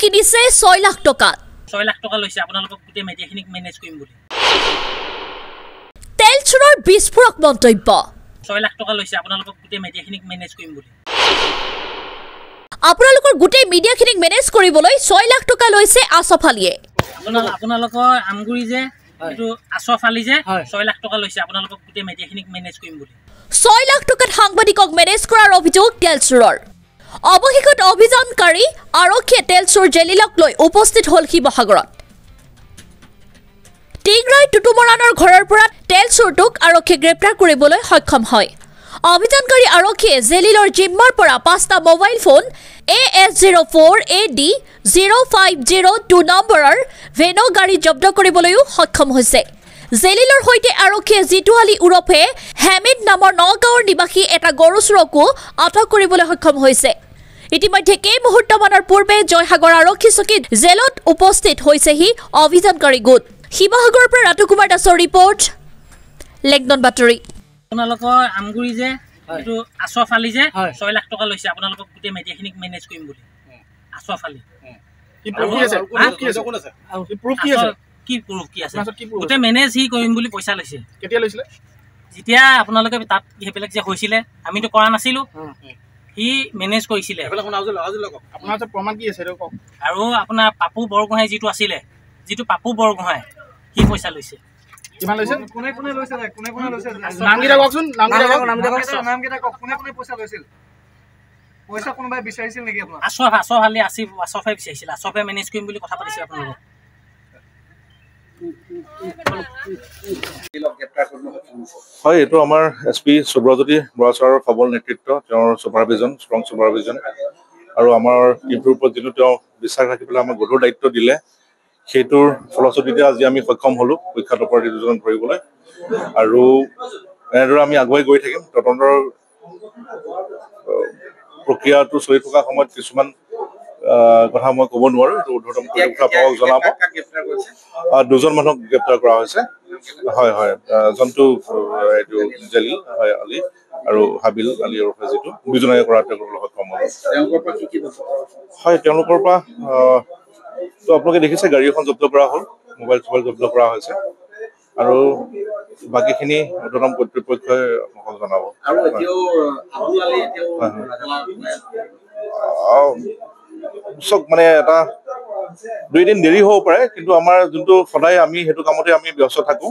কিনিছে 6 লাখ টকাত 6 লাখ টকা লৈছে আপোনালোকক গোটেই মিডিয়াখিনিক মেনেজ কৰিম বুলি তেল চুৰৰ বিস্ফোৰক মন্তব্য 6 লাখ টকা লৈছে আপোনালোকক গোটেই মিডিয়াখিনিক মেনেজ কৰিম বুলি আপোনালোকৰ গোটেই মিডিয়াখিনিক মেনেজ কৰিবলৈ 6 লাখ টকা লৈছে আছফ আলীয়ে আপোনালোকৰ আমগুৰি যে এটো আছফ আলী যে 6 লাখ টকা লৈছে আপোনালোকক গোটেই মিডিয়াখিনিক মেনেজ কৰিম বুলি 6 লাখ টকাত সাংবাদিকক মেনেজ কৰাৰ অভিযোগ তেলচুৰৰ অৱশেষত অভিযানকাৰী আৰক্ষীয়ে তেলচুৰ জেলিলক লৈ উপস্থিত হল শিৱসাগৰত টিংৰাই টুটুমৰাণৰ ঘৰৰ পৰা তেলচুৰটোক আৰক্ষীয়ে গ্ৰেপ্তাৰ কৰিবলৈ সক্ষম হয় অভিযানকাৰী আৰক্ষীয়ে জেলিলৰ জিম্মাৰ পৰা 5টা মোবাইল ফোন AS04AD0502 নম্বৰৰ ভেনো গাড়ী জব্দ কৰিবলৈও সক্ষম হৈছে জেলিলৰ হৈতে আৰক্ষীয়ে জিতু আলী উৰফে হেমিদ নামৰ নগাঁৱৰ নিবাসী এটা গৰু চুৰকো আটক কৰিবলৈ সক্ষম হৈছে ইতিমধ্যে কেই মুহূৰ্তমানৰ পূৰ্বে জয়সাগৰ আৰক্ষী চকীত জেলত উপস্থিত হৈছেহি অভিযানকাৰী গোট শিৱসাগৰৰ পৰা ৰাতু কুমাৰ দাসৰ ৰিপৰ্ট লেগনন বাতৰি আপোনালোকৰ আমগুৰি যে এটো আছফ আলী যে 6 লাখ টকা লৈছে আপোনালোকক গোটেই মিডিয়াখিনিক মেনেজ কৰিম বুলি আছফ আলী কি প্ৰুফ কি আছে গোটেই মেনেজ হি কৰিম বুলি পইচা লৈছে কেতিয়া লৈছিলে যেতিয়া আপোনালোকে তাত হেবিলাক যে হৈছিলে আমিতো কৰা নাছিলো হি মেনেজ কৰিছিলে আপোনাৰ প্ৰমাণ কি আছে আৰু আপোনাৰ পাপু বৰগোহাঁই যিটো আছিলে যিটো পাপু বৰগোহাঁই হি পইচা লৈছে কিমান লৈছে কোনে লৈছে নাম কিটা কওকচোন নাম কেটা কক কোনে পইচা লৈছিল পইচা কোনোবাই বিচাৰিছিল নেকি আপোনাৰ আছফ আলী আছফে বিচাৰিছিল আছফে মেনেজ কৰিম বুলি কথা পাতিছিল আপোনালোকক হয় এইটো আমাৰ এছপি সুব্ৰজ্যোতি বৰাচাৰৰ সবল নেতৃত্ব তেওঁৰ সুপাৰভিজন ষ্ট্ৰং সুপাৰভিজন আৰু আমাৰ টিমটোৰ ওপৰত যিটো তেওঁ বিশ্বাস ৰাখি পেলাই আমাক গধুৰ দায়িত্ব দিলে সেইটোৰ ফলশ্ৰুতিতে আজি আমি সক্ষম হলো কুখ্যাত অপৰাধী দুজন ধৰিবলৈ আৰু এনেদৰে আমি আগুৱাই গৈ থাকিম তদন্তৰ প্ৰক্ৰিয়াটো চলি থকা সময়ত কিছুমান কথা মই ক'ব নোৱাৰো এইটো উদ্ধতম কৰ্তৃপক্ষক জনাব দুজন মানুহক গ্ৰেপ্তাৰ কৰা হৈছে হয় হয় জন্তু এইটো জেলিল হয় আলী আৰু হাবিল আলী ওৰফে যিটো দুজনে কৰা তেওঁলোকৰ সক্ষম হ'ল হয় তেওঁলোকৰ পৰা তো আপোনালোকে দেখিছে গাড়ী এখন জব্দ কৰা হ'ল মোবাইল জব্দ কৰা হৈছে আৰু বাকীখিনি উদ্ধতম কৰ্তৃপক্ষই আপোনালোকক জনাব চব মানে এটা 2 দিন দেৰি হ'ব পাৰে কিন্তু আমাৰ যোনটো সদায় আমি সেইটো কামতে আমি ব্যস্ত থাকো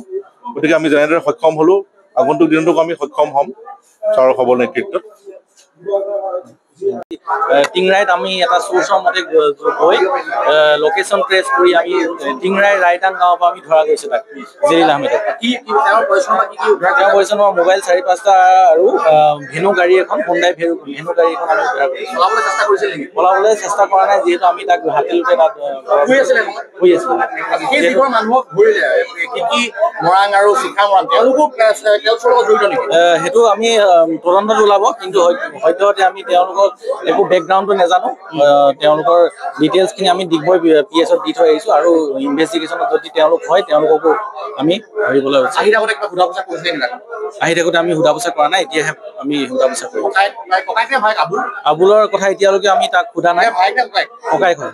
গতিকে আমি যেনেদৰে সক্ষম হলো আগন্তুক দিনতো আমি সক্ষম হ'ম ছাৰৰ সবল নেতৃত্বত টিংৰাইত আমি এটা সোৰ্চৰ মতে গৈ লোকেশ্যন ট্ৰেচ কৰি আমি টিংৰাই ৰাইটান গাঁৱৰ পৰা আমি ধৰা গৈছে তাক জেলিল আহমেদক তেওঁৰ পৰিচয় মোবাইল 4-5টা আৰু ভেনু গাড়ী এখন হুণ্ডাই ভেনু গাড়ী এখন আমি উদ্ধাৰ কৰিছোঁ পলাবলৈ চেষ্টা কৰা নাই যিহেতু আমি তাক হাতেলতে তাত শুই আছিলে মানুহক ধৰিলে কি মৰাং আৰু শিখা মৰাং তেওঁলোকো জড়িত নেকি সেইটো আমি তদন্তত ওলাব কিন্তু সদ্যহতে আমি তেওঁলোকক একো বেকগ্ৰাউণ্ডটো নাজানো তেওঁলোকৰ ডিটেইলছখিনি আমি ডিগবৈ পিএছত দি থৈ আহিছোঁ আৰু ইনভেষ্টিগেশ্যনত যদি তেওঁলোক হয় তেওঁলোককো আমি ধৰিবলৈ আহি থাকোঁতে আমি সোধা পোছা কৰা নাই এতিয়াহে আমি সোধা পোছা কৰিম আবুলৰ কথা এতিয়ালৈকে আমি তাক সোধা নাই ককাইক হয়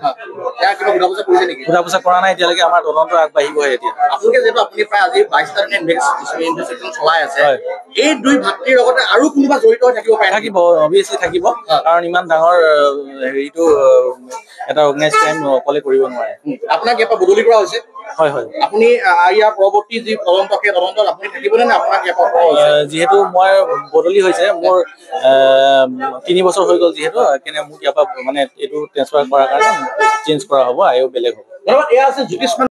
সোধা পোছা কৰা নাই এতিয়ালৈকে আমাৰ তদন্ত আগবাঢ়িবহে এতিয়া আপোনালোকে যিহেতু আপুনি প্ৰায় আজি 22টা ইনভেষ্টিগেশ্যন চলাই আছে এই দুই ভাতৃৰ লগতে আৰু কোনোবা জড়িত হৈ থাকিব পাৰে থাকিব অভিয়াছলি থাকিব কাৰণ ইমান ডাঙৰ হেৰিটো এটা অৰ্গেনাইজ ক্ৰাইম অকলে কৰিব নোৱাৰে আপোনাক ইয়াৰ পৰা বদলি কৰা হৈছে হয় হয় আপুনি ইয়াৰ পৰৱৰ্তী যি তদন্ত সেই তদন্তত আপুনি থাকিবনে নে আপোনাক ইয়াৰ পৰা যিহেতু মই বদলি হৈছে মোৰ 3 বছৰ হৈ গ'ল যিহেতু কেনে মোক ইয়াৰ পৰা মানে এইটো ট্ৰেন্সফাৰ কৰাৰ কাৰণে চেঞ্জ কৰা হ'ব আৰু বেলেগ হ'ব এয়া আছে জ্যোতিষ্মান